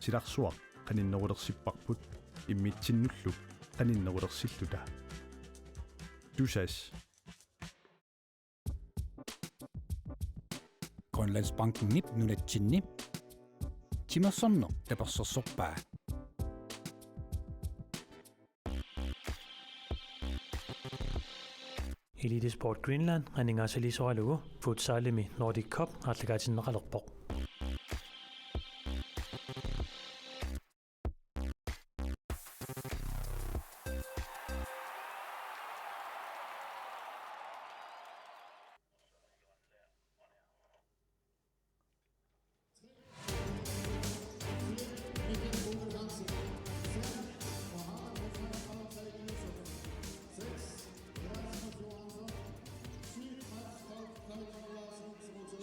силарсуақ qaninnerulerсиппарпут иммитсиннуллу qaninnerulersillута тусас Grønlandsbanken nip nunatsinni Timersorno tapersorsorpaa Elitesport Greenland qaningaasalisoralugu futsalimi Nordic Cup atlagaatinneqalerpoq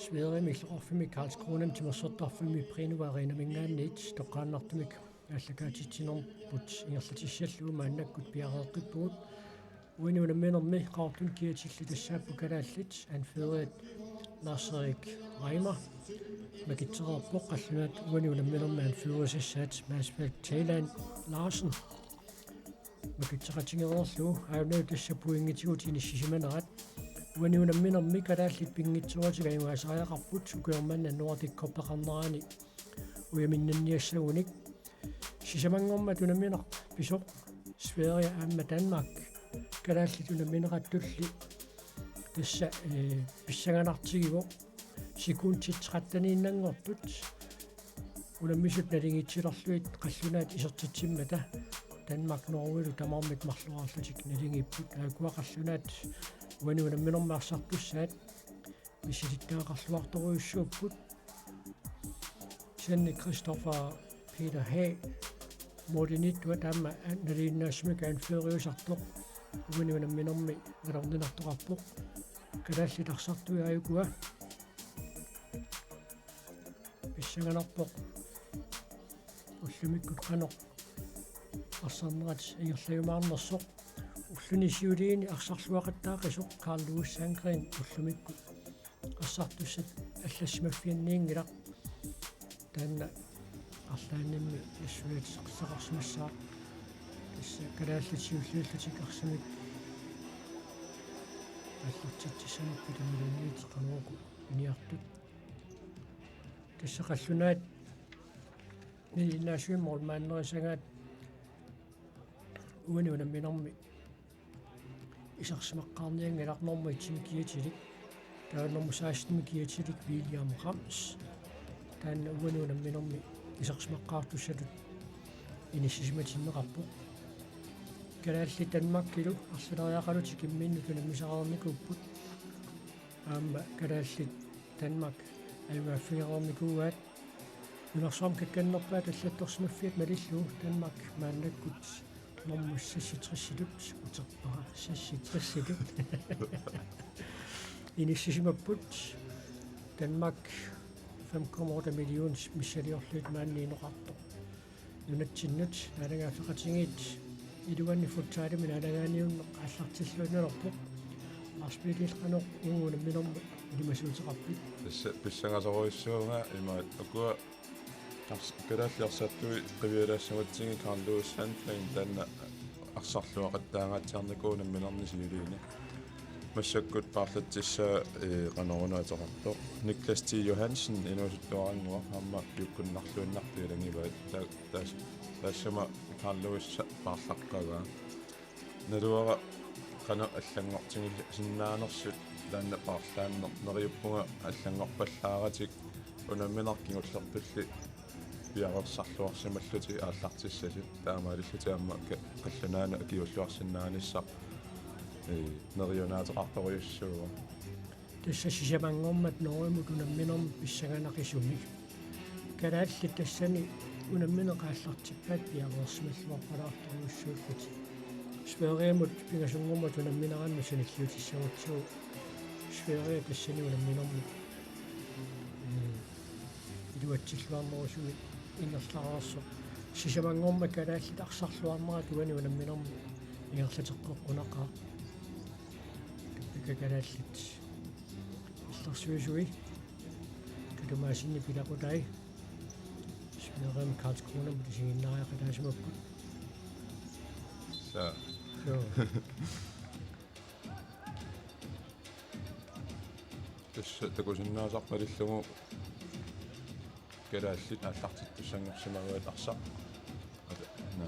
Sverige orfimi Karlskrona timersortarfimi Prinuarina mingaannit toqaannartumik allakaatitsinnerput ingerlatissallu maannakkut piareeqqippugut uinuunamminermi qaartun kiatillu tassaappu kalaallit anføret Lars-Erik Reimer makitsererpoq qallunaat uinuunamminermi anførisassaat Maasbæk Thailand Larsen makitseratigererlu aunuu tassapuingitigut inissisimanerat uaniunamminermi kalaallit pingitsuatiga inguasariaqarput sukuermanna Nordic Cup-eqarnerani uyaminniassagunik sisamangormat unammineq pisoq Sverige aamma Danmark kalaallit unammineqattulli tassa pissanganartigivo sekuntsit 13-innangortut unammisut nalingitsillerluit qallunaat isertitsimmata Danmark Norge tamarmit marluarlutik nalingipput aakua qallunaat uaniunamminermaarsartussaat missilittaaqarluartoruissuupput Sanne Christopher Peter Hag modinittua taamma naliinnaasmika anføriusartoq uaniunamminermi nalorninartoqarpoq kalaallilarsartuiaayukua pissanganarpoq ullumikkut qanoq арсарнерат ингерлаюмаарнерсоқ уллунисиулиини арсарлуақаттаақисоқ Карл Луис Сангрен уллумикку арсартуссат аллассимаффианниингилақ таанна арлаанними иссуит сақарсимассаа тасса калааллатиуллиуллутик арсимик аллартитсисанерпу тамилуниит қамооку иниартут тасса қаллунаат нилиннаасуимморл мааннерисагаат уаниунамминерми исарсимаққарниангиларнорма итсимикиатилик тааннэрму саастимикиатилик Вильям Рамс таанна уаниунамминерми исарсимаққаартуссалут иниссисиматиннеқарпоқ калаалли Данмаркилу арсилариақалутик имминнуту намисараарникууппут аама калаалли Данмарк аюгаффигерэрникууаат юнерсоом какканнерпаа таллатторсимаффиат малиллуу Данмарк мааннаккут нормуссасситрисилут утерпара сасситрисилут иниссисимаппут Danmark 5,8 миллион миссалиорлуит маанниинеқарто нунатсиннут алагаафеқатингиит илуанни футсаалими алагааниунне аллартиллуинерпо арспилилқано уунамминерми илимасуутеқарпит писсангасоруиссуунга имаат акуа калааллиарсааттуи қивиалаассагатсиги Карл Луис Сангрен таанна арсарлуақаттаангаатсиарникуунамминерни сиулиини массаккут паарлатсисsaa qanорунаатерарто Niklas T. Johansen инуусуттуарангуа хамма юккуннарлуиннартигалангиваа таассама Карл Луис паарлаққагаа налуара qana аллангортиги синнаанерсут таанна паарлааннер нериуппунга аллангорпаллааратик унамминаркигуллерпулли пиарерсарлуарсималлути ааллартиссасит таамаалиллути аама қаллунаана акиуллуарсиннаанisса нерионаатерарторюссууа тасса сисамангормат норимут унамминерми писсаганақисумик калаалли тассани унамминеқааллартиппаат пиарерсималлуарпалаарторюссууллут Sverige пигасунгормат унамминеранна саниллуутиссагутсуу Sverige тассани унамминерми илуатсиллуарнерусуми ингерлаарерсо сисамангорма калааллит арсарлуарнера туани унамминерми ингерлатеққоққунақаа калааллит иллерсуисуи калумаасинни пилақутай Sverige Karlskrona med siginnaariaqalaasumappu. Så Jo. такусиннаасарпалиллугу калааллит ааллартиттуссангорсимаруат арсаа на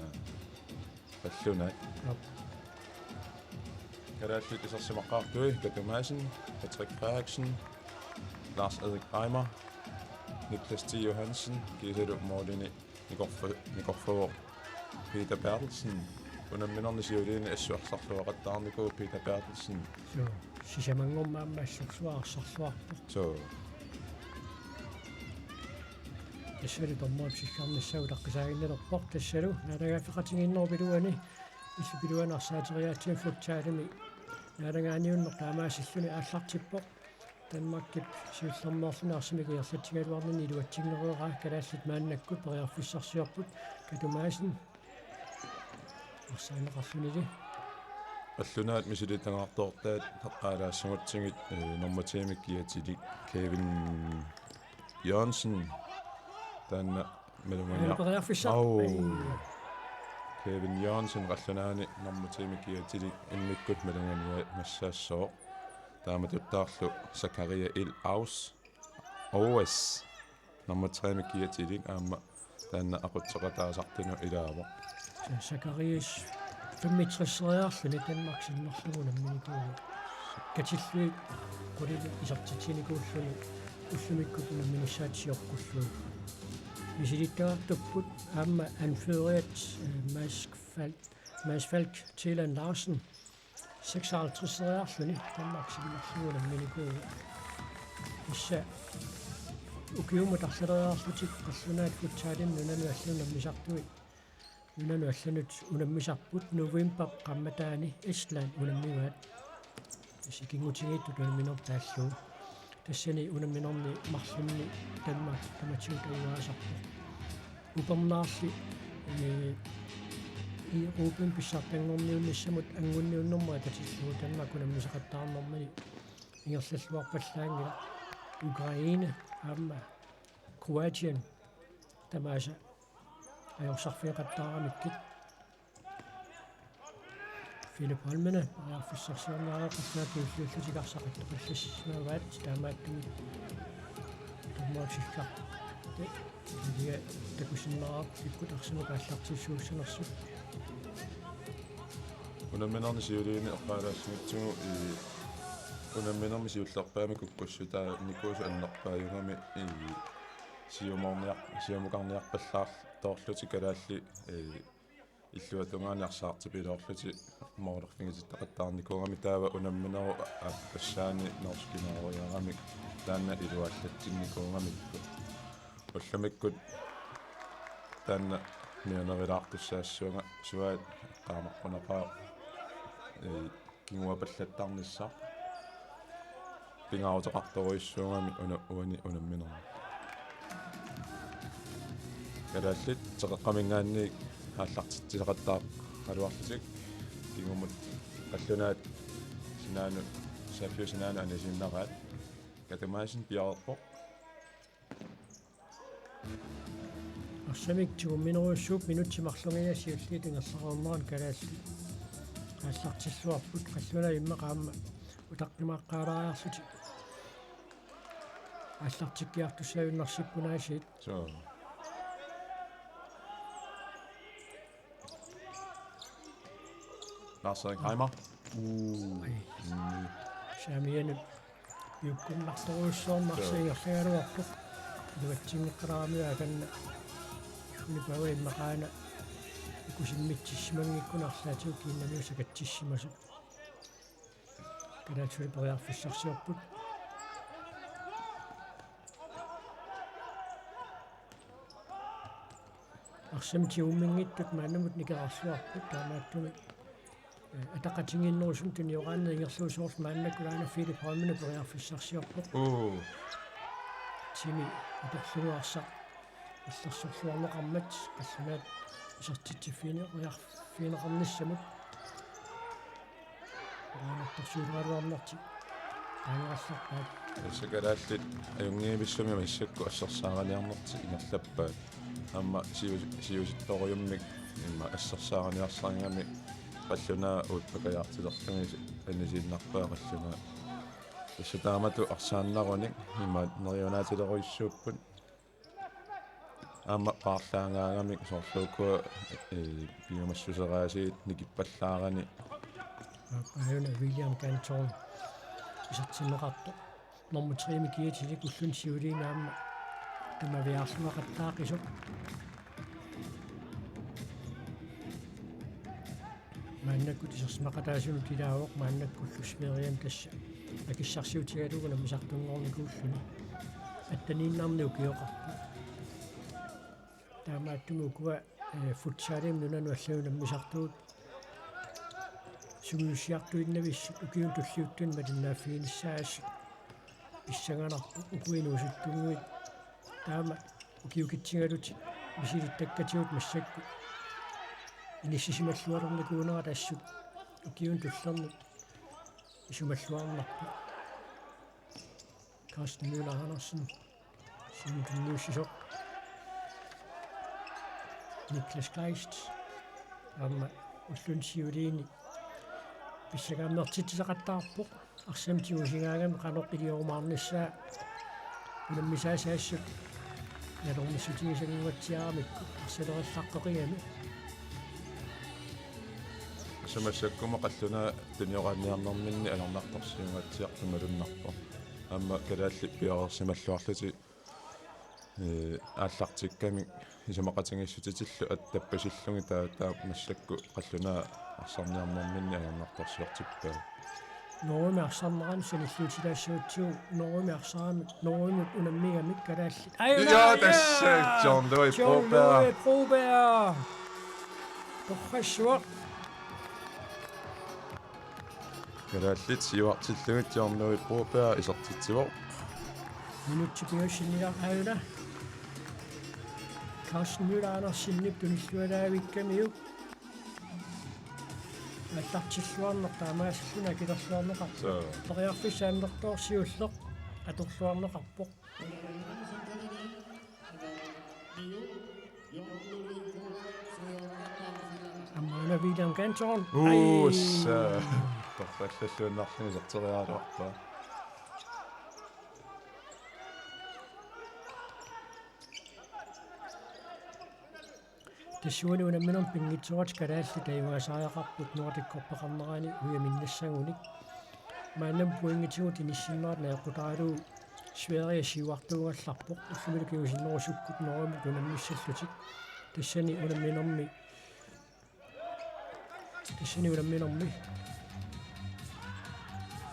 паллунаат калааллит исерсимаққартуи катумаасин Patrick Frederiksen Lars Erik Reimer Niklas T. Johansen Giselle Morlini Nikorfor Peter Bertelsen unamminerni siuliini assuarsarluaqattaarniku Peter Bertelsen So sisamangummaamma assursuarsarluarpu. so Tassali tormuapsikkarnissau taqqisaaginnalerpoq tassalu naatagaafeqatiginnerpiluani исупилуанарсаатериаатсиа флуттаалими наалангаaniunneq таамаасиллуни ааллартиппоq Danmarkip сиуллэрмоорлунаарсимик иерлатигалуарнини илуатсигнеруераа калааллит мааннаккут периарфиссарсиорпут катумаасин арсаанеқарлунили аллунаат мисилитангаартоортаат хаққаалаассугутсигит норматиимик киатилик Kevin Jørgensen таанна мелуманиа периарфиссар Kevin Jørgensen qallunaani nорматиимик киатилик иммиккут мелуманиа массаассоо тааматуттаарлу Zakaria Il Aus OS норматиимик киатилик аама таанна aqutseqataasartunu ilaava Zacharias 65-реарлуни Danmarksinnerlugunamminikuu катиллуи кулили исартитсиникууллуни уллумиккутуна миниссаатсиоркуллуи висилиттаартуппут аама анføriat Mads Falk Thielen Larsen 56-реарлуни Danmarksinnerlugunamminikuu исса укиумутарлериарлутик қаллунаат футсаалин нунаnualлунаммисартуи нунаnualланут унаммисарпут новембер қамматаани Исланд унаммиваат исикингутигиитту тунаминертааллуу тассани унамминерни марлунни Danmark таматиутаюаасарпу упернаарли и Ruben писсартангорниунниссамут ангунниуннэрмаа татиллуу Danmark унаммисақаттаарнэрмани ингерллуарпаллаангила Ukraine аама Kroatien тамааса ajorсарфиақаттаарамиккит Philip Holmene аярфиссарсиорнаареқарнаат уллууллутикарсақаттоқиллассимаваат таамааттуми туммаатсикка тига такусиннераа иккут арсимака аллартиссууссанерсу унамминерни сиулиини эққалаассугитсугу унамминерми сиуллерпаами куккуссутаа никуусу аннерпааюгами сиумуқарниарпаллаар тоорлути калаалли иллуатунгаaniarsaarti pilorluti moorlerfingisittaqattaarnikuungami taava unammineru ассаани норскинааруяарамик таанна илуаллатсинникуунgamikku уллумиккут таанна мианерилаартуссаассуунга суаат qaamaqquneqaa кингуапаллаттарниссаа пингаутеқарторуиссуунгами уани унамминера калааллит теқеққамингаанни хааллартитсилеқаттаа алуарлутик кингумут қаллунаат синаану сафиу синаану анисиннараат катамаасин пиарерпо арсамик тигумминеруссууп минутсимарлугиасиуллит ингерларернеран калаалли ааллартиллуарпут қаллуна иммақаама утаққимааққаалариарлути ааллартиккиартуссаюннарсиппунаасиит so Lars Erik Reimer саамианут юккуннарторуссуорнарсииерлагалуарпут илуатсиннеққараамиа канна унипауи иммақаана икусиммитсимангиккунарлаатиу киннамиуса катсиссимасу калаатсули периарфиссарсиорпут арсамтиуммингиттут маанамут никерарсуарпут таамааттуми атақатингиннерусум туниораанна ингерлуусуорс мааннаккулаана Philip Holmene периарфиссарсиорпут тими аторлуарса алларсорлуарнеқармат қаллунаат исертитсиффини финеқарниссамут аанаттарсуулаалуарнарти Qaanerassarpaat Sakalaаллит ajungiivissumi massakku ассерсааганиарнерти ингерлаппаат аама сиуситториуммик имма ассерсааганиарсаангами qalлунаа уутпакаjaartilерлуги аннисииннарпаа qalлунаа иссатаамату арсааннаруник имма нериунаатилеруиссууппут аама paarlaangaagamik соорлуукуа биомассусераасиит никиппаллаарани Ajuna William Canton isatsinneqartu normutриими киатилик уллун сиулинаама тамавиарсумақаттаақисо мааннаккут исерсмақатаасуну тилаавоқ мааннаккуллусмериам тасса акиссарсиутигалугуна мисартунгорникууллуни аттанииннарниу киоқарпу таамааттумукуа футсалим нунану аллауна мисартуут сумиуссиартуиннависсут укиун туллиуттун малиннааффигиниссаассут иссаганарпу укуинуусуттунгуит таама укиукитсигалути мисилиттаккатиут массакку иниссисималлуалерникуунера тассут укиун туллерник исумаллуарнарпу Carsten Müller Andersen симтунниуссисоқ Niklas Kleist аама уллун сиулиини писсагаамнертитсеқаттаарпоқ арсамтиусигаагами қаноққилиорумаарниссаа унаммисаасаассут налормиссутигисагунгатсиарамикку арсалераллаққоқигами самассаккума қаллунаа таниоқаанниарнэрминни алернарторсиунгатсиартумалуннарпо аама калаалли пиарерсималлуарлути ааллартикками исамақатингиссутитиллу аттаппасиллуги таа массакку қаллунаа арсарниарнэрминни алернарторсиортиппаа норми арсарнеран саниллуутилаассуутсуу норми арсарами нормимут унаммигамик калаалли Ja, tässä John Louis Prober. Prober Torrassuaq Kalaallit siuartillugit John Louis Prober isertitsivo. минутсипиуссиннилаа ааюна Carsten Müller Andersen tunillualaavikkamiuk аллартиллуарнер таамаассуна килерлуарнеqa So, ториарфисаамнерторсиуллеq аторлуарнеqarpoq аммана William Canton så torfallalluunarluni serteriaaluarpa. тассуани унамминерм пингитсуарт калаалли таиваасааяқарпут нуартиккорпеқарнерани уяминнассагуник маанам пуингитигут иниссиннерат наэққутаалуу Sverige сиуартуугалларпоқ уллумилукиусиннерусуккут норумут унаммиссаллутик тассани унамминерми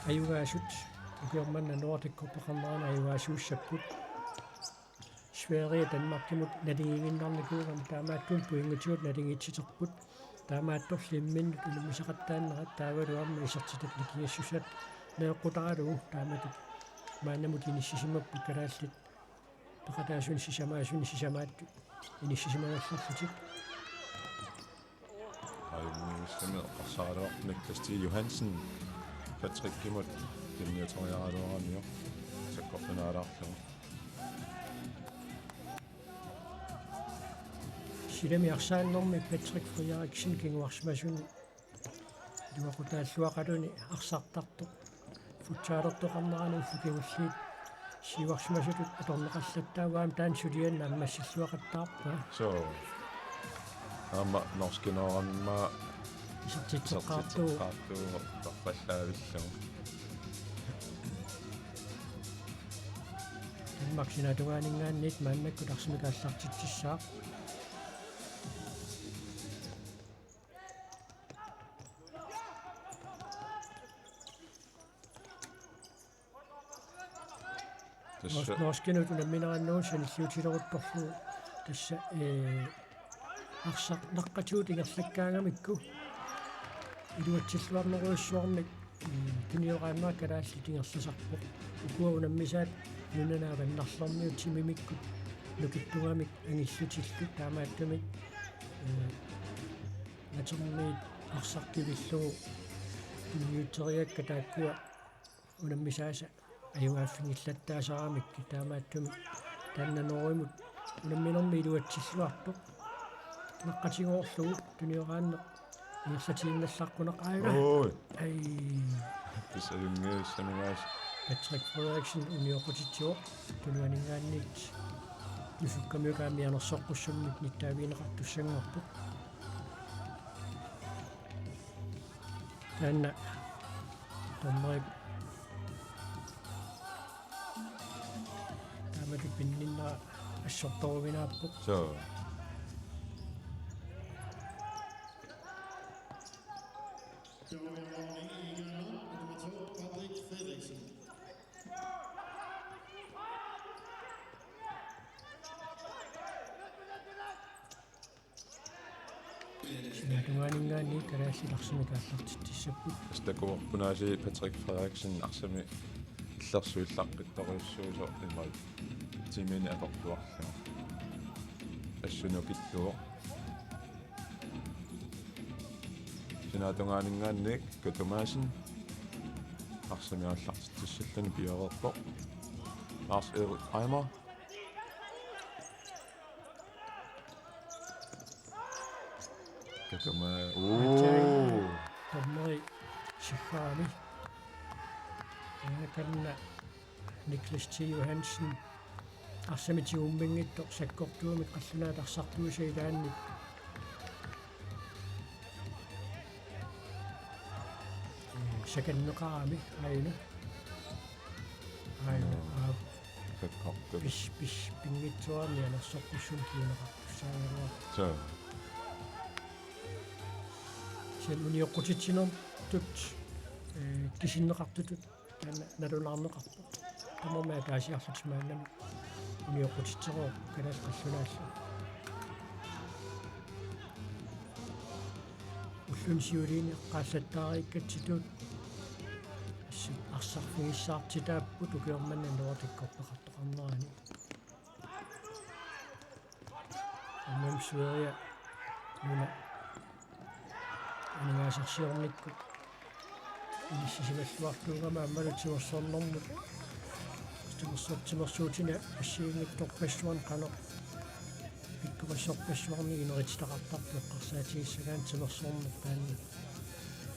аюгаасут укиорманна нуартиккорпеқарнерани аюгаасууссаппут Sverige Danmarkimut naligingиннарникуугам таамааттун пуингитигут налингитситерпут таамаатторлимминнут улумисақаттааннерат таавалуарма исертитат ликиассусат неэққутаалуу тааматут маанамут иниссисимаппут калааллит пақатаасуни сисамаатту иниссисимагалларлутик Аймуиссами qarsaaruaq Niklas T. Johansen Patrick Kimut kinniutoriaraaluaraniu sakkortunaalaarlugu. Silami arsaannermi Patrick Frederiksen kinguarsmasuни дуақутааллуақалуни арсартарто футсаалертоқарнерани уллукингуллиит сиуарсмасутут аторнеқаллаттааваам таан сулиан наммассиллуақаттаарпа So, аама норскиноорамма исертитсеққартуу тарпаллаавиллу. максинатугаанингааннит мааннаккут арсимикааллартитсissаа норскинут унамминераннуу саниллуутилерутторлуу тасса арсақ наққатуут ингерлаккаагамикку илуатсиллуарнеруйуссуармик киниорааннаа калаалли тингерласарпоқ укуа унаммисаат нунанааваннарлэрмиу тимимиккут нукиттугамик ангиллутиллу таамааттумик натермиит арсартивиллугу киниуттериакка тааккуа unammisaasa ajungaaffingillаттаасарамикки таамааттуми тааннаноримут унамминерми илуатсиллуарпоқ наққатигоорлугу туниораанне иерлатиинналларпунеқ аага Ой. ай Писалунгиуссамигаас Patrick Frederiksen uniorqutitsuoq tunuaningaanniit нусуккамиукаамианерсоққуссуммик ниттаавиинеқартуссангорпоқ таанна томмай таамату пинниннера ассорторувинааппоқ så тунгааningaanни карааллиларсимикааллартиттиссаппут стакуорпунаasi Patrick Frederiksen арсами иллерсуиллаққитториуссуусо имал тимини апортуарлаа ассунукиллуо синатунгааningaanник катумаасин арсамиаллартиттиссаллани пиорерпо Lars Erik Eimer катума томмай сиффаами канна Niklas T. Johansen арсамитигуммингиттоқ саккортуумик қаллунаатарсартуусаилаанник саканнеқарами аина саккорту биш пингитсуарми анерсоққуссун киинеқартуссаагеруа så сен униоққутитсинерм тут кисиннеқартутут таана налунаарнеқарпо тамамаа таасиарлутимааннами униоққутитсероо канаас қаллунаалла уллунсиулиини эққаассаттаариккатситуут арсарфигиссаартитааппут укиорманна нуартиккорпеқартоқарнерани аммам суерия нуна анигаасарсиорникку иниссисималлуартуугама аммалутимерсорнэрмут тимерсуутина ассиингитторпассуан қано пиккуассорпассуарни инерититақартарту эққарсаатигиссагаан тимерсорнер таани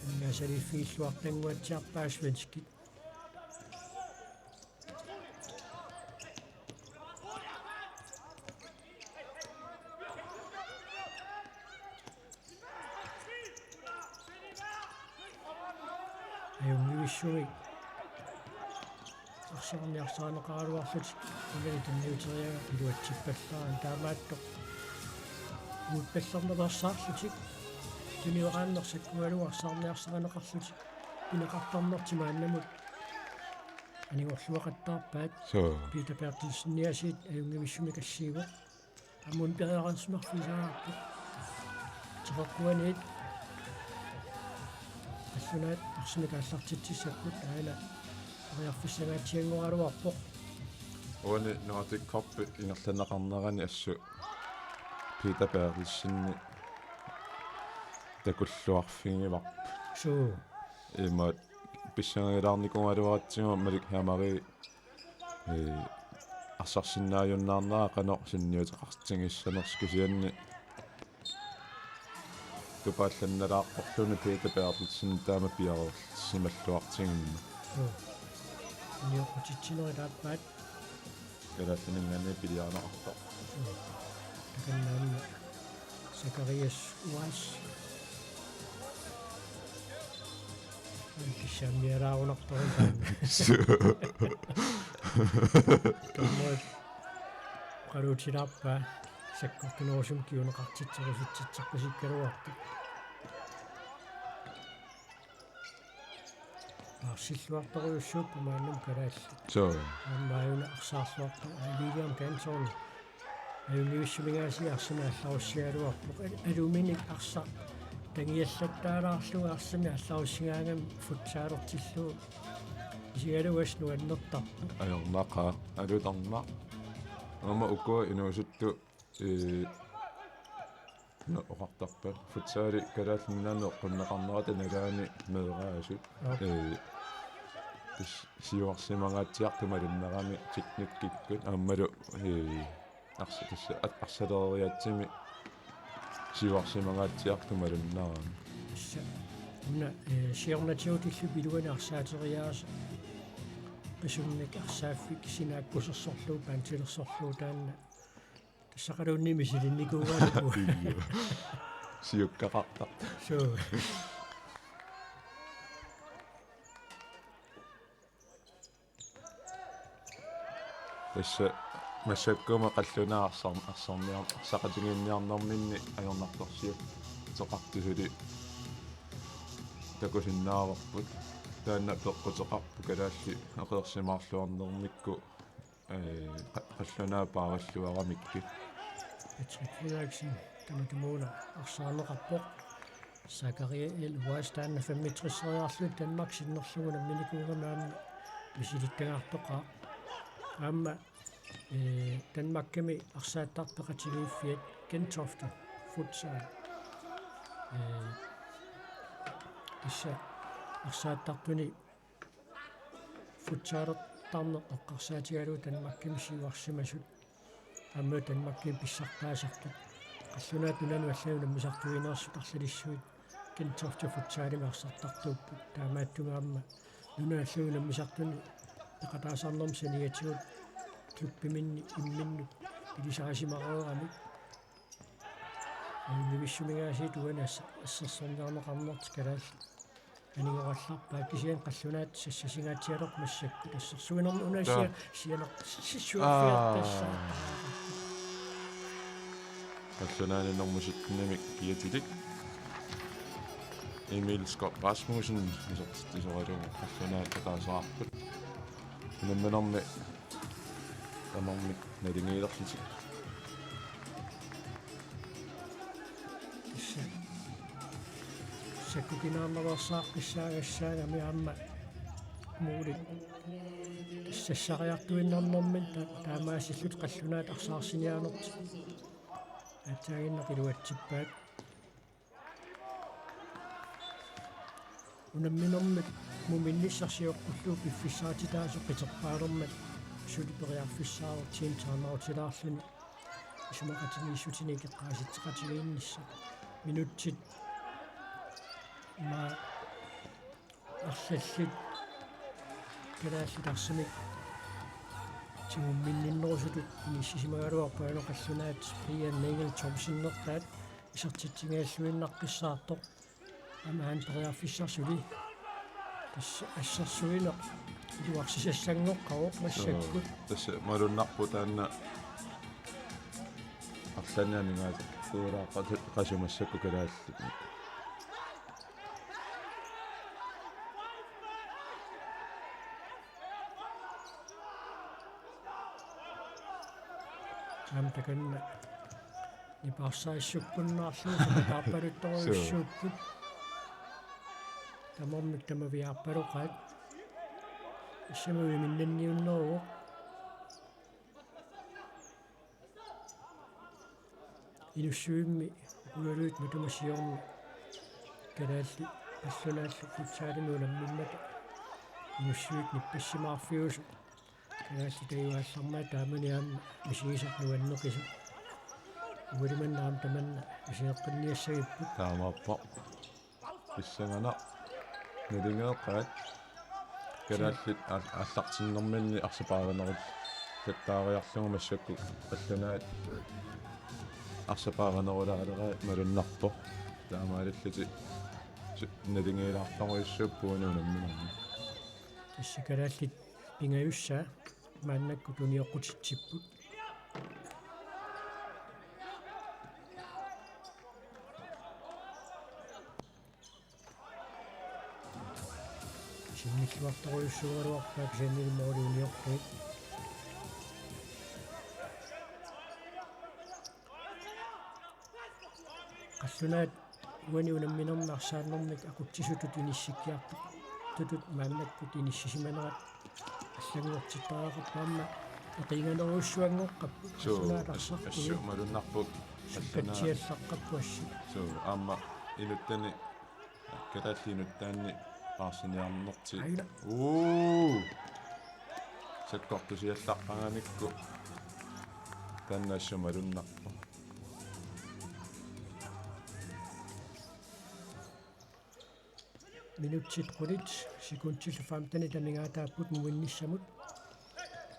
ингасалиффигиллуартангуатсиарпаа свенскит аюнгивиссуи арсиарниарсаанеқаралуарлут угани танниутериага илуатсиппалларан таамааттоқ ууппаллернерсаарлутик туниорааннерсаккуалуарсаарниарсаранеқарлутик пинеқартарнертимааннамут анингорлуақаттаарпаат så Peter Bertelsen-Niasit аюнгивиссуми кассииго аммун переарансмарфисаараппу теққуаниит аллунаат арсимикааллартитсиссаппут аана ариарфиссагаатсиангоралуарпоқ уани нуатиккорпи инерланеқарнерани ассу Peter Bertelsen такуллуарфигиварп суу имат писсангилаарникуалуаратсима малик хамари ассарсиннааюннаарнаа қано синниутеқартингиссанерскусианни тупаалланналаарпорлуни Peter Bertelsen таама пиарерлсималлуартингинна униоқутитсинерилааппаат элаалланингани пилиарнеқарто таканнаанна Закариас Уас кисамиараарунарторин томмой қаруутилаарпаа саккортунерусум киунеқартитсеруситситсаққусиккалуарпа арсиллуарторуйуссууппа мааннам калаалли så аммааюна арсаарлуарпа алигиам кансорни аюнгивиссумигаси арсимаалларуссигалуарпоқ алуминик арса тангиаллаттаалаарлуга арсами алларуссигаагам футсаалертиллуу исигалуас нуаннертарпу ajornaqa alutarna ama ukua inuusuttу no oqartarpa futsaali kalaallinaanne qunneqarnerata nagaani meeraasut тус сиуарсимагаатсиартумалуннерами тикниккиккут ааммалу арса тусса арсалериатсими сиуарсимагаатсиартумалуннерами исса уна сиорнатиутиллу пилуани арсаатериааса qisumnik arsaafik sinaakkussersorluu paantilерsorluu taanna тассақалуунними силинникуугаалу сиуккақарта соо тасса массаккума қаллунаарсарниар сақатингинниарнэрминни аёрнарторсиу тоқартусули такусиннаарерпут таанна пеққутеқарпу калаалли ақерсимаарлуарнермикку қаллунаа паараллуарамикки Patrick таматумууна арсаарнеқарпоқ Сакария Уайстаанна 65-реарлу Danmark синнерлугуна миникууганаама мисилиттагаартоқаа аама Danmarkками арсааттарпеқатигиуффиат Gentofte futsal исса арсааттарпуни футсалер тарнеқ эққарсаатигалуу Danmarkками сиуарсимасут аама Danmarkким писсартаасартут қаллунаат нунану аллагуна мисартуинерсут арлалиссуит Gentofte futsалими арсартартууппут таамааттугаама нуна аллагуна мисартуни эқатаасарнерм саниатигут клуббиминни имминнут илисаасимареерами нивиссумигаасит уана ассерсорниарнеқарнерт калаал анингоралларпаа кисиан қаллунаат сассасингаатиалерп массакку тассерсуинерми унаасиа сианер сиссуафиартассаа қаллунаанинэрмусутнамик киатилик Emil Skop Rasmussen мисертисоралугу қаллунаат татаасаарпут нэммэнэрми тамарми налингиилерлути саккукинаарнерсаа қиссаагассаагами аама муулит сассариартуиннэрнэрмин таамаасиллут қаллунаат арсаарсиниаанерти атаагиннақилуатсиппаат унамминэрмит муминниссарсиоққуллуу пиффиссаатитаасо қитерпаалермат сулипериарфиссаавер тим таанарутилаарлуни исумақатинииссутини икеққааситсеқатигииннисса минутсит ма арлаллит калааллитарсимик тимумминниннерусутут иниссисимагалуарпаано қаллунаат прианнигэл томсиннертаат исертитсингааллуиннаққиссаартоқ амаан периарфиссарсули тасса ассерсуинеқ илуарсисассангоққавоқ массаккут тасса малуннарпу таанна арланианингаат туурааqqat qasumассакку калаалли амтаканна нипаарсааиссуккуннаарлуу тааппалутторуйуссууппут тамармик тамавиарпалоқаат исмуи миннанниуннеруу илуссуимми угалуит матумасиорни калаалли аллунааллу футсаалиму ламмиммата илуссуит ниппассимаарфиусу калаалли таюааллармаа тааманиаама мисигисарнуаннеқису угалиманнаам таманна исиэққинниассагиппут таамааппа иссангана налингеэққаат калааллит аллартиннэрминни арсапааганерут таттаариарлугу массакку аллунаат арсапааганерулаалераа малуннарпо таамаалиллути налингеэлаартаруиссууппуунуунамминарми тассакалааллит пингаюссаа мааннакку туниоққутитсиппут синниллуартаруйуссугалуарпаак саннилмоолиуниорпут қаллунаат уаниунамминерна арсааннэрмик акутсисутут иниссиккиарпу тутут мааннаккут иниссисиманерат аллагуортиттаақарпаама эқинганеруссуангоққаппу қаллунаат арсартуи ассу малуннарпут катсиаллаққаппуасси аама инуттани калааллинут таанни Arsiniarnerti. Aina. Sakkortusiallaqanganikku. Tannaassumalunnarpo. Minutsit qulit sekuntillu 15 tamingaataaput muinnissamut.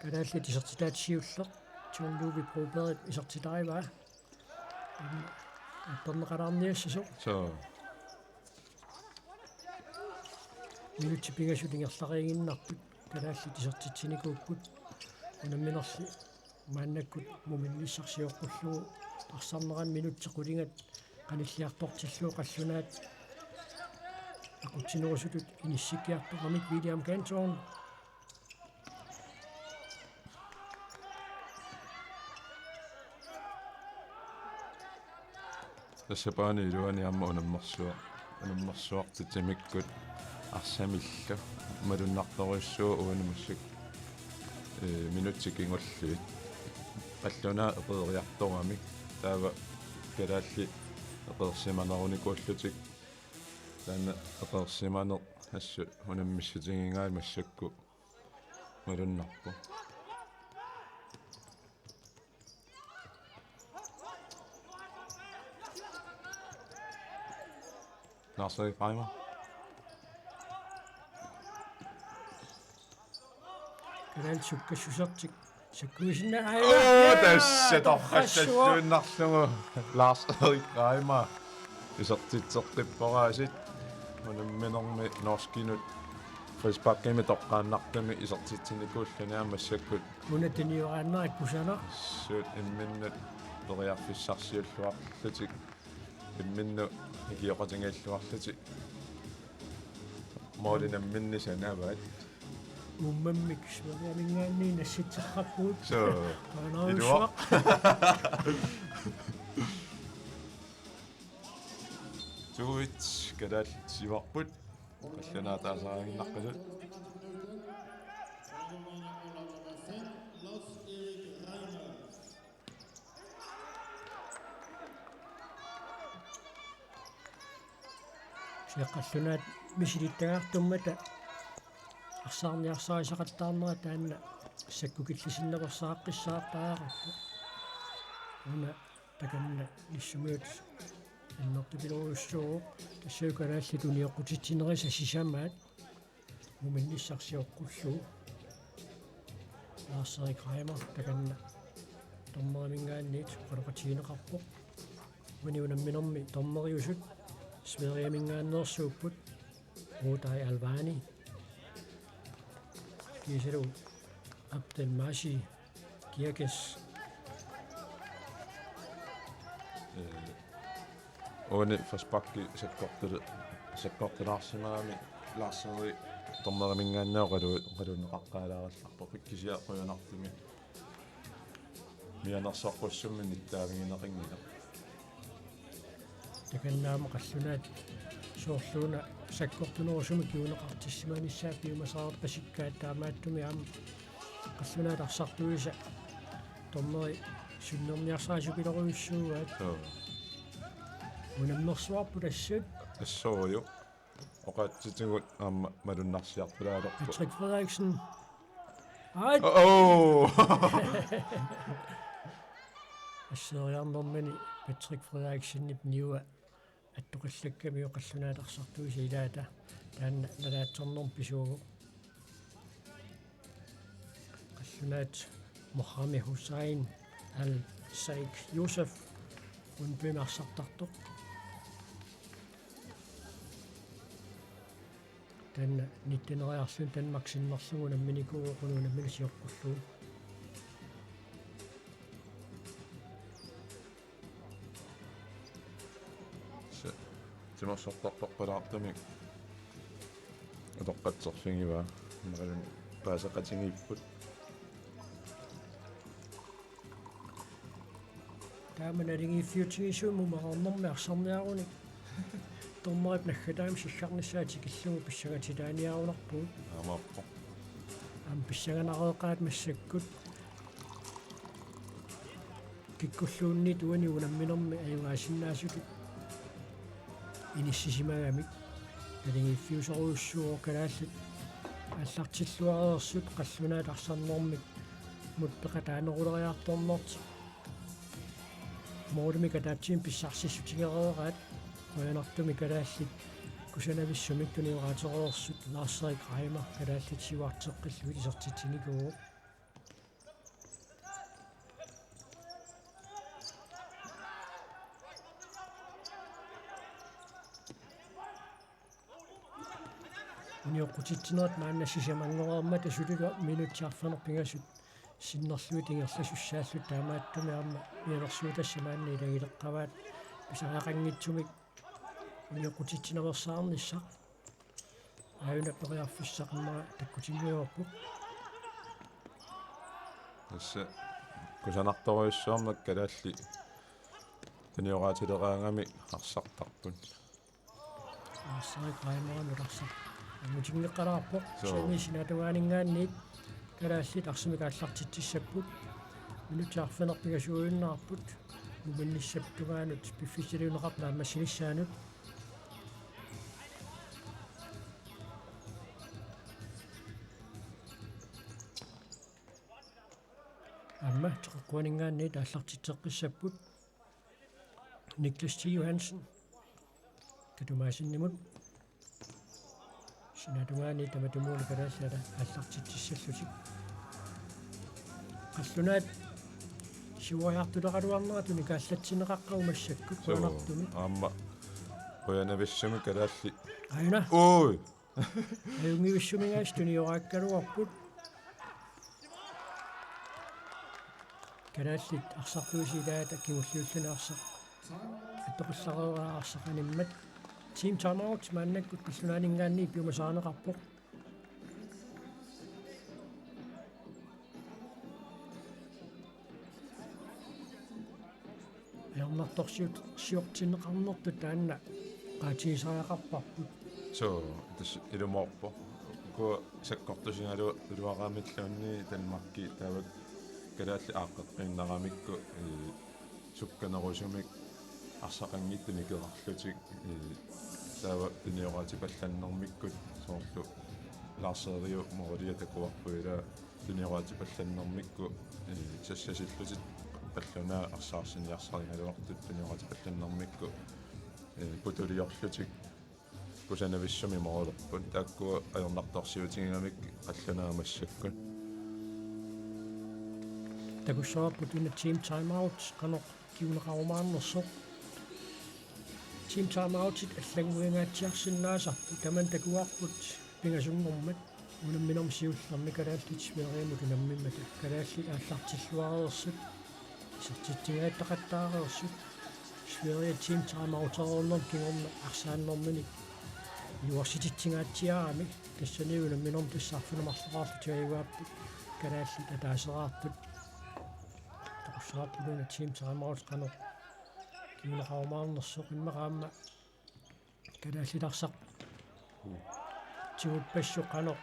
Kanaalli tisertitaatsiulleq tuunluuvi proberit isertitariva. Attorneqalarniassasu So, minutsi pingassutingerlariiginnarput kanaalli tisertitsinikuupput unamminerli maannakkut mumillissarsiorqullugu tarsarneran minutsequlingat qanilliartortilluu qallunaat aqutsinerusutut inissikiartoqamik William Canton тассапаани илуани амма унаммерсуартитимиккут арсамилла малуннарторуссуу уанамассак минутсикингуллуит qalлуна эқериарторамик таава калаалли эқерсиманеруникууллутик таана эқерсиманер ассу унаммиссутингингаи массакку малуннарпу Nasıl kayma? kanaal sukkassusertik sakkuisinna Tässä torrassassuunnarlugu Lars Erik Reimer isertitsertipporaasit unamminermi norskinut Frisbakkimi toqqaannartami isertitsinikuullani massakut munatiniuqaannerik pusana suut imminnut toriarfissarsiulluarlutik imminnu ikioqatingialluarlutik moolinamminnisanavaat ummammik sveriamingaanni nassitserrappuut so anarusuaq tuit kadal sivarput qallunaataasaaginnarqasut siaqqallunaat misilittagaartummata арсаарниарсаарисақаттаарнера таанна саккукиллисиннеқарсааққиссаартаараппу уна таканна ниссумиут иннертупилоруссуу тассауканаалли туниоққутитсинериса сисамаат муминниссарсиоққуллуу Lars-Erik Reimer таканна томмеримингаанниит қалоқатигинеқарпоқ униунамминерми томмериусут свериамингааннерсууппут Rutai Alvani Kisero Abdelmashi Kirkes Oone Frisbakki sakkortulaarsimaami Lars Erik tormerimingaanneoqaluneqaqqaalaarallarpo pikkisiaqquyanartimi mianersorqussummi nittaavingineqingina takannaama qallunaat soorluuna sakkortunerusumi kiuneqartissimanissaa piumasaareqasikkaat taamaattumi aam qallunaat arsartuisa tormeri sunnerniarsaasupileruissuugaat unammersuarpu tassut assooju oqatsitigut aamma malunnarsiarpulaalerpu Patrick Frederiksen ait ассериарнэрмани Patrick Frederiksenip niua аттоқиллакками оқаллунаалерсартуиса илаата таанна налаатсорнерм писуугу қаллунаат Mohammed Hussein Al Sheikh Yusuf унпимарсартартоқ таанна ниттинериарлун танмаксиннерлугу намминикууоқунуунаммина сиоққуллуу тимерсортарторпалаартами атоққатсерфингива нералун паасақатингиппут тааманалинги фьючерисууму марорнэрми арсарниаруник тормерит наггатаам силларниссаати киллугу писсагатилааниарунарпуут аамааппо ам писсаганареэқаат массаккут киккуллуунни туани унамминерми аюгаасиннаасуту иниссисимагамик алингиффиусоруйуссуу калааллит аллартиллуареерсут қаллунаат арсарнормик мутпеқатаанерулериарторнорти моорми катаатсиим писсарсиссутигерераат қоянартуми калааллит кусанависсумик туниораатероорсут лаарсерик раймар калааллит сиваартеққиллу илисертитсиникуу униоқутитсинерат мааннассисамангораарма тасулуга минутсаарфанер пингасут синнерлуи тингерласуссааллут таамааттуми аама иалерсуутассамаанни илагилеққаваат писариақангитсумик униоқутитсинерсаарниссақ аюна периарфуссақиммара таккутингиорпу асса кусанарторуйуссуарнак калаалли туниораатилераангами арсартарпут аассарик раймарами ларсақ амутингеққалаарпо симисинатугаанингаанниит калааллит арсимик ааллартитсиссаппут минутсаарфенерпигасууиннаарпут нуминниссаптугаанут пиффисилиунеқарнаа массиниссаанут амма теққуанингаанниит ааллартитсеққиссаппут Niklas T. Johansen татумаасиннимут синатугаани таматумууликалааллала ааллартитсиссаллутик қаллунаат сиуаяртулеқалуарнератуни кааллатсинеқаққаумассаккут қуанартуми аама қуянависсуми калаалли айна ой аюнгивиссумингаас туниорааккалуарпут калааллит арсартуусилаата кимуллиуллунаарсақ аттоқиссареераарсақаниммат team timeout мааннаккут киллунаанинггаанни пиумасаанеқарпоқ ярнарторсиут сиортинеқарнерту таанна qaatiisariaqarparput so this ilumorpo ko sakkortusingalu iluaqaamillunni Danmarkki taavak kalaalli aaqqeqqinnaqamikku sukkanerusumik арсақангиттуни керарлутик таава туниораатипалланнэрмиккут соорлу лаарсериу морилия такуарпуила туниораатипалланнэрмикку сассасиллутит паллунаа арсаарсиниарсаригалуартут туниораатипалланнэрмикку путулиорлутик кусанависсуми морилерпут тааккуа аернарторсиутингамик қаллунаамассаккут такуссааппутуна team timeout канеқ киунеқарумаарнерсоқ team timeout-ит аллангуингаатсиарсиннаасарпу таман такуарпут пингасунгормат унамминерм сиуллерми калааллит свериамут унаммиммата калааллит ааллартиллуареерсут сертитсигааттақаттаареерсут свериа team timeout-аернер кингорна арсааннэрмини юарсититсигаатсиарами тассани унамминерм тассаарфунамарлеқаарлу таивааппут калааллит атаасераартут такуссааппулуна team timeout канеқ киунеқарумаарнерсоқ иммақаама калааллиларсақ тигуппассоқанеқ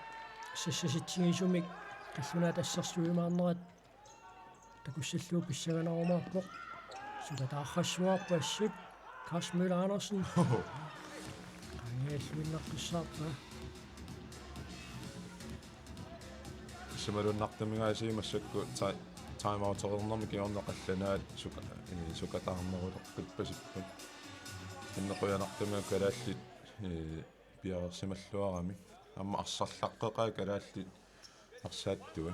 сассаситсигисумик қаллунаа тассерсуимаарнерат такуссаллуу писсаганарумаарпоқ сулатааррассуарпассут Kasmøl Andersen ангиаллуиннаққиссаарпа сималуннартамигаасиимассакку таймаутернэрми киорнеқалланаат сукатаарнерулеққут пасиппут иннеқуянартамиа калааллит пиарерсималлуарами амма арсарлаққеқаа калааллит арсааттуа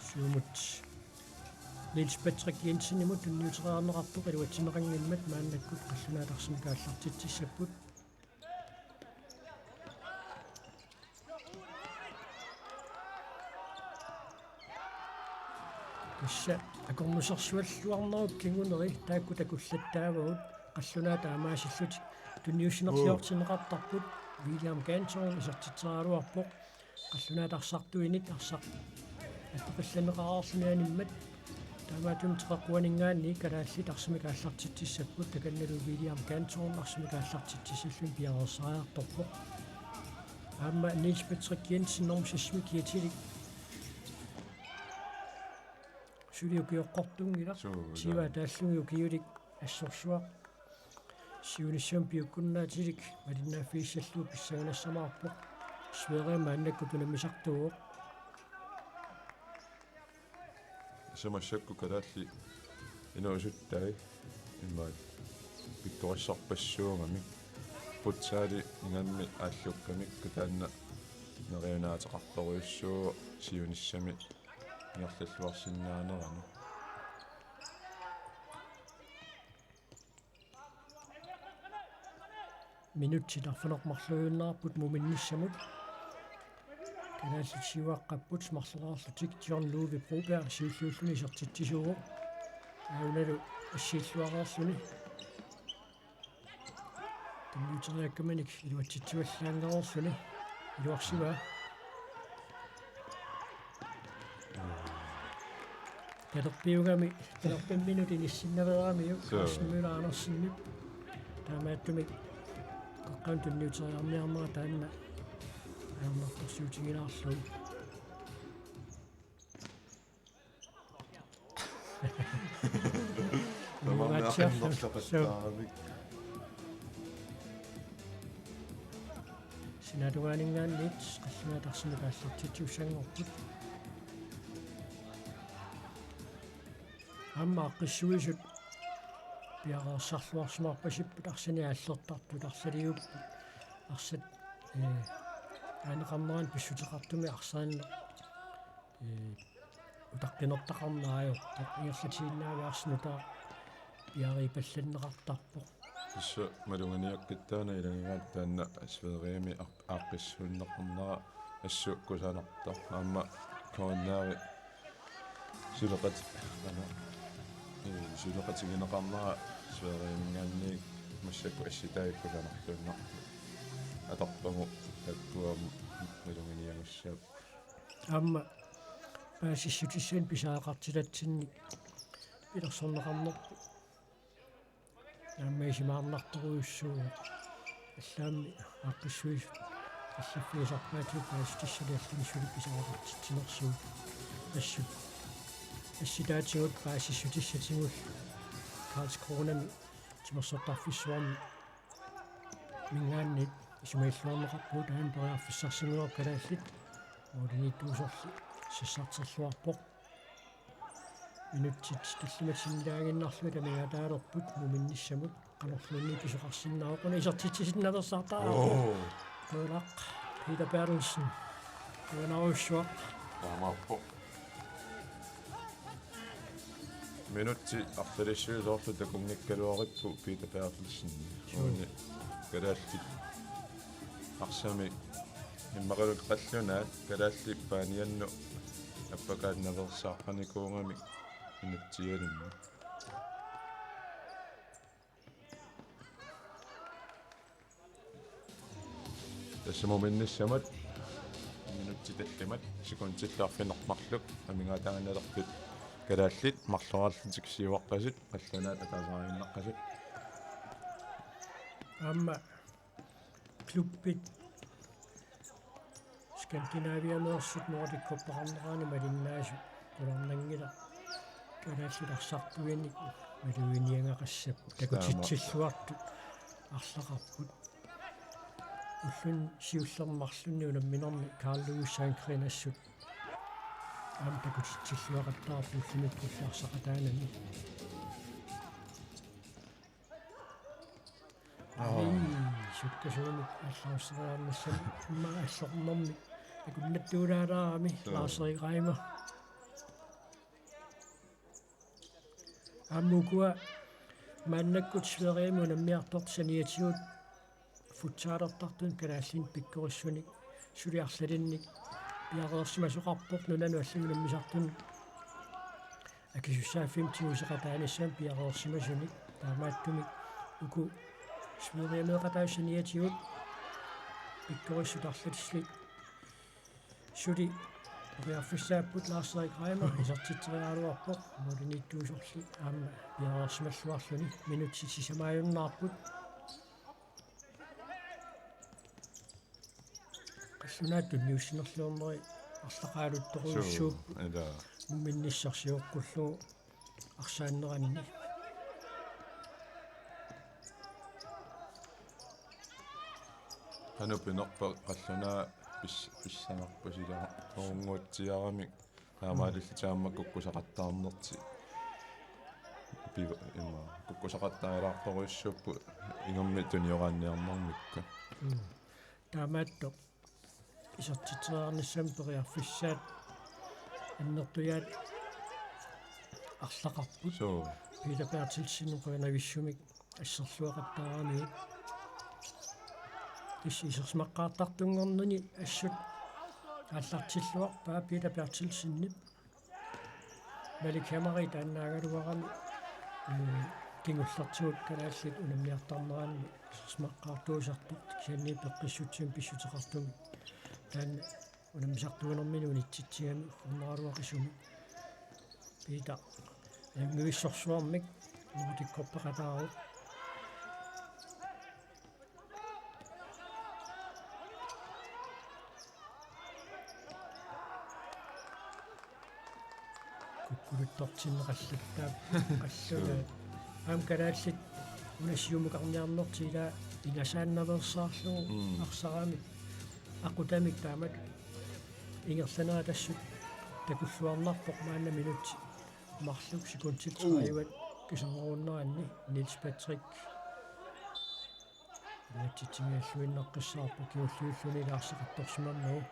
сумут Niels Patrick Jensen imod den nyutrærnerappu riluatsinneqanngimmat maannakkut qallunaatarsum kaallartitsissapput kissa akormusersualluarneruk kinguneri taakku takullattaavagut qallunaata amaasillут tunniussinerliortineqartarput William Ganton isertitseraaluarpoq qallunaatarsartuinit arsaq атоқилланеқараарсунианиммат таамаатум теққуанингаанни калааллит арсимикааллартитсиссаппут таканналу William Ganton арсимикааллартитсиссаллун пиарерсариарторпоқ аама Niels Patrick Jensen нормсассми киатилик сулиукиоққортунгила сива тааллуги укиулик ассорсуа сиунissam пиуккуннаатилик малиннааффииссаллуу писсаганассамаарпо сверема аннакку тунамисартуо самассакку калаалли инуусуттай иммаа пикториссарпассуугами путсаали ингамми ааллуккамик кутаанна нериунаатеқарторуйуссуу сиунissami ингерллуарсиннаанерани минутсиларфанеқмарлуйуннаарпут муминниссамут канаалли сиуаққаппут марлуаарлутик John Louis Broberg сиуллууллуни сертитсисуо ауналу ассииллуараарлуни тэмнутериаккаманик илуатситсуаллаангерорлуни илуарсива татерпиугами 15 минути ниссиннавераамиу каасмулаарнерсиннип таамааттумик қаққан тунниутериарниарнера таанна аамнарторсуутигилаарлу синадуаанингааннит қаллунаатарсина паассартитсуссангорпут амма қиссуисут пиараарсарлуарсимаарпасиппут арсани ааллертартут арсалиуппут арсат аанеқарнеран писсутеқартуми арсаанна утаққинертақарнааю иерлатииннааваарснутаа пиарипалланнеқартарпо тисса малунганиаккиттаана илагигаат таанна асфериами ааққиссууннеқарнера ассууккусанарта аама кооннаари сулеқат сулеқатигинеқарнера асфериамингаанни массакку асситаиккусанартуунна атарпагу таккуам малунганиагуссаап амма паасиссутиссуан писаақартилатсинни пилерсорнеқарнерпу наммаисимаарнарторуйуссуу аллаамми ааққиссуис аллаффиисарпаатиу пааситиссалиаллани сули писаақартитсинерсуу ассут асситаатигут паасиссутиссатигул Karlskronami тимерсортарфиссуарни мингааннит исумаиллуарнеқарпуут аан периарфиссарсигуа калааллит оолинитуусорли сиссартерлуарпоқ минутсит таллиматсиннаагиннарлу тамигаатаалерпут муминниссамут канорлуунни писоқарсиннаақуна исертитсисинналерсаартаа тоолақ Peter Bertelsen унаруссуа таамаарпо минутти арталиссуусоорту такунгиккалуариппу Peter Bertelsen уни калаалли арсами иммақалут қаллунаат калаалли паанианну аппакааннаверсаарпаникуунгами минуттиалинни тассамуминниссамат минутти таллимат секундтиллаарфинермарлук амингаатааганалерпит калааллит марлораарлутик сиуаққасит қаллунаат атаасаарииннаққасит амма клуббит скандинавианерсут нордик коппарамнераани малиннаасу куларнангила калааллиларсарпуиник малуиниангақассап такутитсиллуарту арлақарпут уллун сиуллермарлунни унамминерни Карл Луис Санкринассут аам такутитсиллуақаттаарпу уллунут пуллаарсақатаанани суккасуумик аллаусериарнассам иммаа аллорнэрми акуннаттуулаалаарами лаасеригайма аммукуа маннаккут сверииму наммиарторт саниатигут футсаалертартун калааллин пиккориссуник сулиарлалинник пиареерсимасоқарпоқ нунану аллугу наммисартун акисуссааффим тиусеқатаанассаам пиареерсимасуник таамааттумик уку свериимеқатаассаниатигут пиккориссутарлатислик сули риарфиссааппут лаасеригайма исертитсериалуарпоқ молиниттуусорли аама пиареерсималлуарлуни минутси сисамааюннаарпут қаллунаатту ньюссинерлуорнери арлақаалутторуйссууп эла нуминниссарсиоққуллуу арсааннеранни ханупинерпа қаллунаа писсамарпасилаа орунгуутсиарамик таамаалиллитаамма куккусақаттаарнерти пива има куккусақаттаарилаарторуйссууппу ингамми туниораанниарнармикка таамаатто исертитераарниссам периарфиссаат аннертуяат арлақарпут so пилапаатилсинуқуянависсумик ассерлуақаттаарами исерсмаққаартартунгорнуни ассут аллартиллуарпаа пилапаатилсиннип маликамари тааннаагалуарами кингуллартигут калааллит унамниартарнераанни исерсмаққаартуусартут кианни пеққиссутсиум писсутеқартуми таанна унамисартуунэрмини унитситсигами уггорнералуақисуми пита ангуиссорсуармик нуутиккорпеқатаарут куккулуттортиннеқаллаттаа қаллуна аам калааллит унасиумукарниарнертила ингасааннаверсаарлугу арсарами aqutamik taamat ingерланера тассут такуллуарнарпоқ маана минут марлук секундтитсариват кисернерууннеранни Нилс Патрик натитсимиаллуиннеққиссаарпа киуллуиллуни лаарсеқарторсимамнау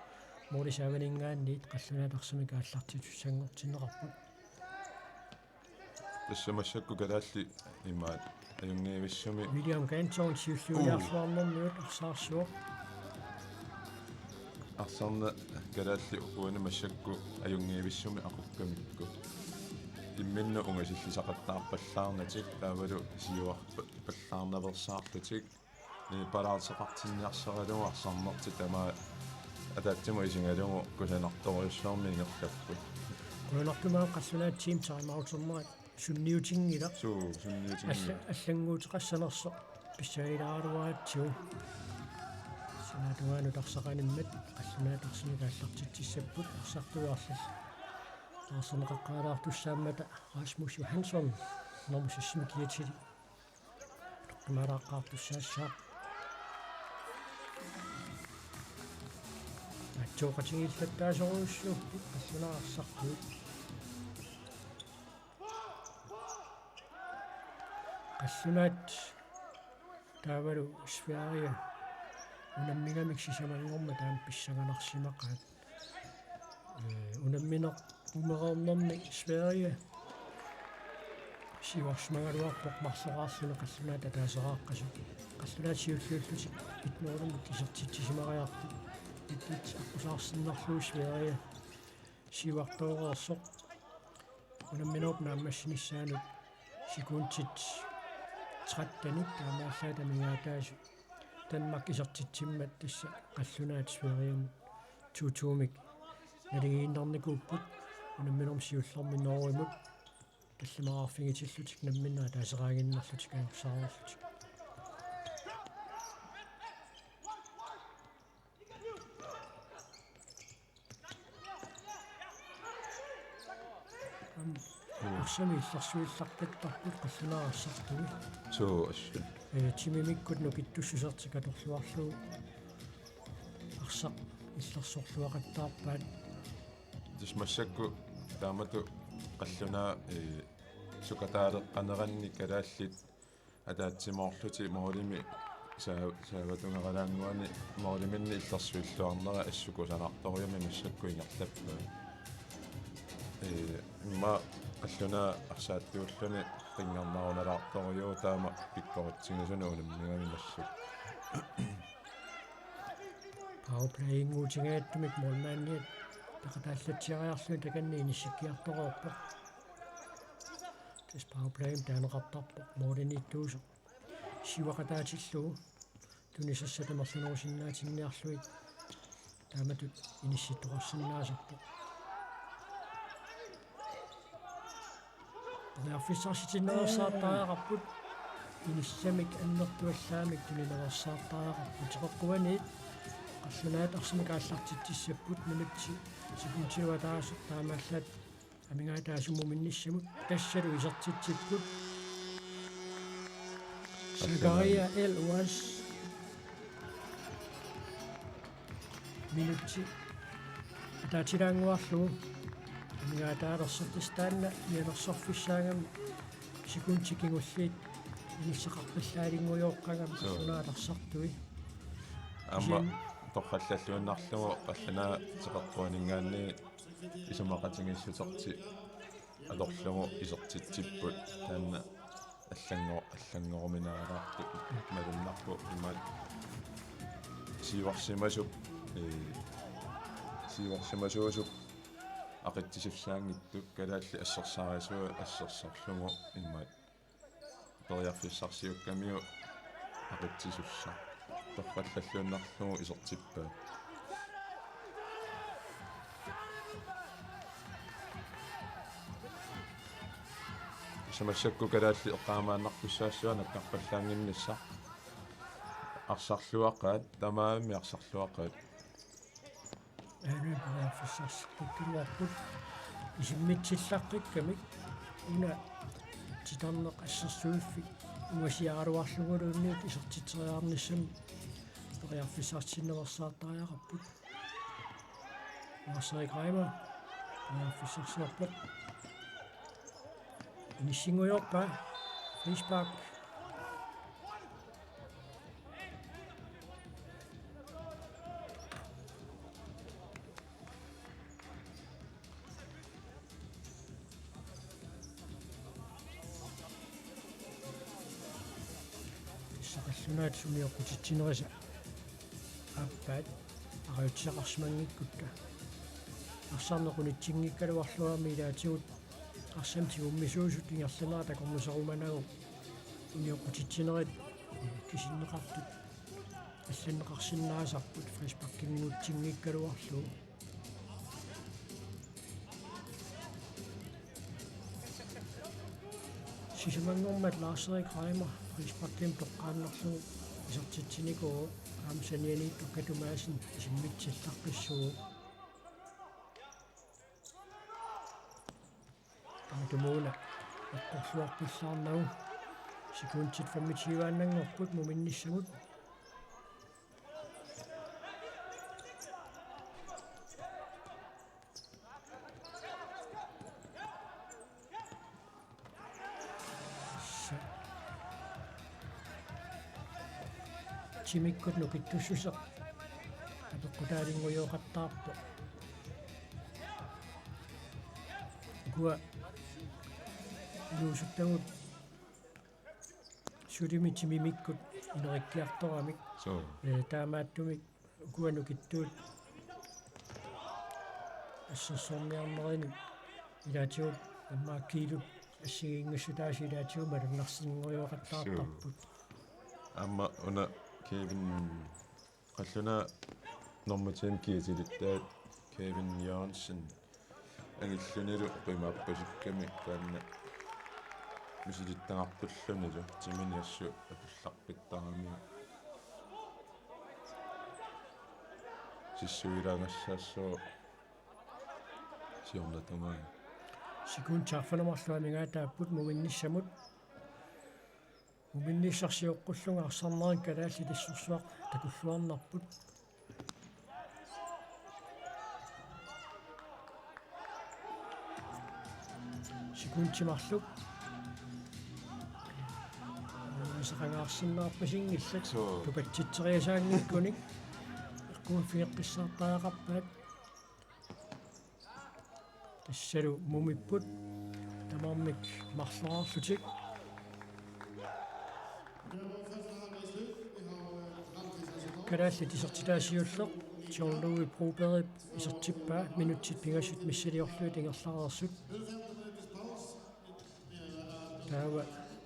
морисаванингаанниит қаллунаатарсами кааллартитуссангортиннеқарпут тассамассакку калаалли имаат аюнгиивиссуми William Ganton сиуллуниарлуарнэрмиут арсаарсуоқ арсарна калаалли уунамассакку аюнгиивиссуми ақуккамикку имминну унгасиллисақаттаарпаллаарнатик таавалу сиуарпа паллаарнаверсаартутик ни параалсеқартинниарсералугу арсарнерти тамаа атаатсима исингалугу кусанарторюссуарми ингерлаппут куанартумаа қаллунаат тим таймаутэрмаат сунниутингила сунниутинги аллангуутеқассанерсо писсаилааруаатсуу санаатуану тарсақаниммат қаллунаатарсими кааллартитсиссаппут арсартуяарлал тарсанеқаққаалаартуссааммата Расмус Йоханссон номсиссими киатили томарааққаартуссаассаа атсоқатингиллаттаасоруйуссууппут қаллунаарсартуут қаллунаат таавалу Сверия унаммигамик сисамангорма таам писсаганарсимақаат унамминеқ умереернэрми Сверия сиварсмагалуарпоқ марсераарлуна қаллунаата таасерааққасу қаллунаат сиуллууллутик итнуурумик кисертитсисимариарту итит аққусаарсиннарлуу Сверия сивартоореерсоқ унамминооп нааммассиниссаанут секундтит 13 таамааллаата мигаатаасу Danmark isartitsimmat tassa qallunaat Sverium tuutuumik налигииннарникууппут унамминерм сиуллэрминнооримут талламаарфигитиллутик намминаа таасераагиннарлутик аерсаарлутик арсами иллэрсуиллартаттарпут қаллунаарсартуи so assu тимимиккут нукиттуссусертика торлуарлуу арсақ иллерсорлуақаттаарпаат тисмассакку таамату қаллунаа сукатаалеққанеранни калааллит атаатсимоорлути моолими сааватунгараангуани моолиминни иллерсуиллуарнера ассукусанарторюми массакку ингерлаппа имма қаллунаа арсааттиуллуни qingarnarunalartoriu taama pikkorutsingasunu unammigaminassuk powerplayinguutigaattumik molmaanniat taqataallatsiariarluu takanni inissikkiartoroorpo tas powerplayim taaneqartarpo mooliniittuuso siwaqataatilluu tunissassatamerlunerusinnaatinnniarluit taamatut inissittoqarsinnaasarpo Nerfissarsitinersaartaaqarput inissamik annertuallaamik tulinersaartaaqarput teqoqquaniit qassanaat arsimakaallартитсиаппут минутси сикунтиуатаасо таамааллаат амингаатаасуму минниссамут тассалу исертитсиппут Sagaria L was minutsi ataatilaanguarlugu амингаатаалерсертистаанна иалерсорфиссаагам сикунтикингуллиит иниссеқарпаллаалингуйооққагам сунаалерсартуи амма торхаллаллуиннарлугу алланаа теқартуанингаанни исумақатингиссутерти алорлугу исертитсиппут таанна аллангоруминаараарту малуннарпу имаат сиварсимасуп сиварсимасуусуп ақиттисифсаангиттук калаалли ассерсаариасуа ассерсарлугу имаат периарфиссарсиуккамиу ақиттисусса торфаллаллуиннарлугу исертиппаа самассакку калаалли эққаамааннарписсаассуа наккарпаллаангиннисса арсарлуақаат тамаами арсарлуақаат аануи периарфиссарсиккуттулуарпут исиммитсиллаққиккамик уна титарнеқ ассерсуиффик уасиаруарлугулуунниит исертитсериаарниссам периарфиссарсиннерсаартариақарпут маасерикайма периарфиссарсиарпут Nissingojoppa, Frisbak. Saqallunaat sumiorputittinerisa appaat ariutsiaqarsmangikkutka арсаарнеқунитсингиккалуарлуарми илаатигут арсамти уммисуусут ингерланера такормусаруманагу униоқутитсинерит кисиннеқартут алланнеқарсинаасарпут фришпаккингутсингиккалуарлу сисимангормат лаарсерик раймер фришпакким тоққааннерлугу исертитсиникуу аамсанианиит туккатумаасин симмитсилларписсуу Tumuuna аққорсуарписсаарнагу секундтит фаммитивааннангорпут муминниссагут чимиккут нукиттуссусеқ апеққутаалингуйоқаттаарпо гуа юусуттагут сулимитимимиккут инериккиарторамик таамааттумик куанукиттуут ассерсорниарнерини илаатиут аммааккиилут ассигингуссутааси илаатиу малуннарсингуйоқаттаартарпут амма уна Kevin qalлуна норматин киитилиттаат Kevin Jansen ангиллунилу qimaappasukками таанна мисилиттангартуллунилу тиминиассу апулларпиттарамиу сиссуилаагассаассоо сиорнатамаа сикунчаарфанамарлуамигаатааппут муминниссамут муминниссарсиоққуллунга арсарнерин калаалли тассурсуақ такуллуарнарпут сикунтимарлук сақангаарсиннаарпасингиллак тупатситсериасаангиккуник иккуффиэққиссаартаақарпаат тассалу мумиппут тамаармик марлораарлутик калаалли тисертитаасиуллеқ тиорнууи проберит исертиппаа минутсит пигассут миссалиорлуит ингерлаарерсут таава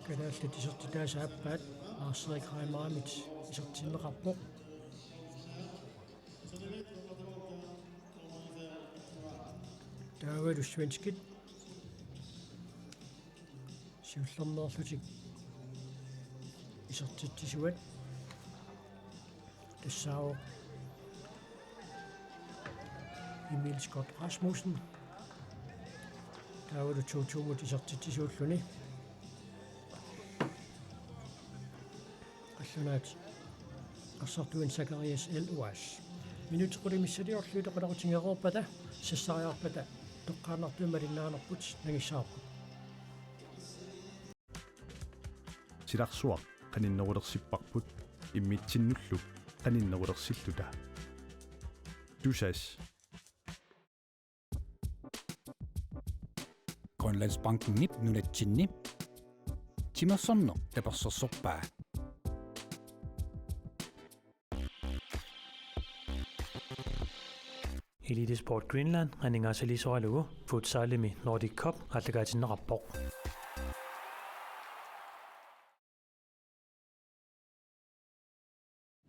калаалли тисертитаасааппаат аарсерик раймаамит исертиннеқарпоқ таава луссуанскит сиуллернерлутик исертитсисуат тассао Emil Scott Rasmussen. Taawadu 2-2 tisartitisuulluni. Allunaat qassartuin Sakarias L. Uas. Minuutiqulimissaliorluita qalarutingeruupata sassariarpata toqqaanartuima linnaanerput nagissaarput. Silarsuaq qaninnerulersipparput immitsinnullu qaninnerulersilluta. Tusas. Grønlandsbanken nip nunatsinni. Timersorno tapersorsorpaa. Elitesport Greenland, Renningasalisoralugu, Futsalimi Nordic Cup, Atlegatinnerapporg.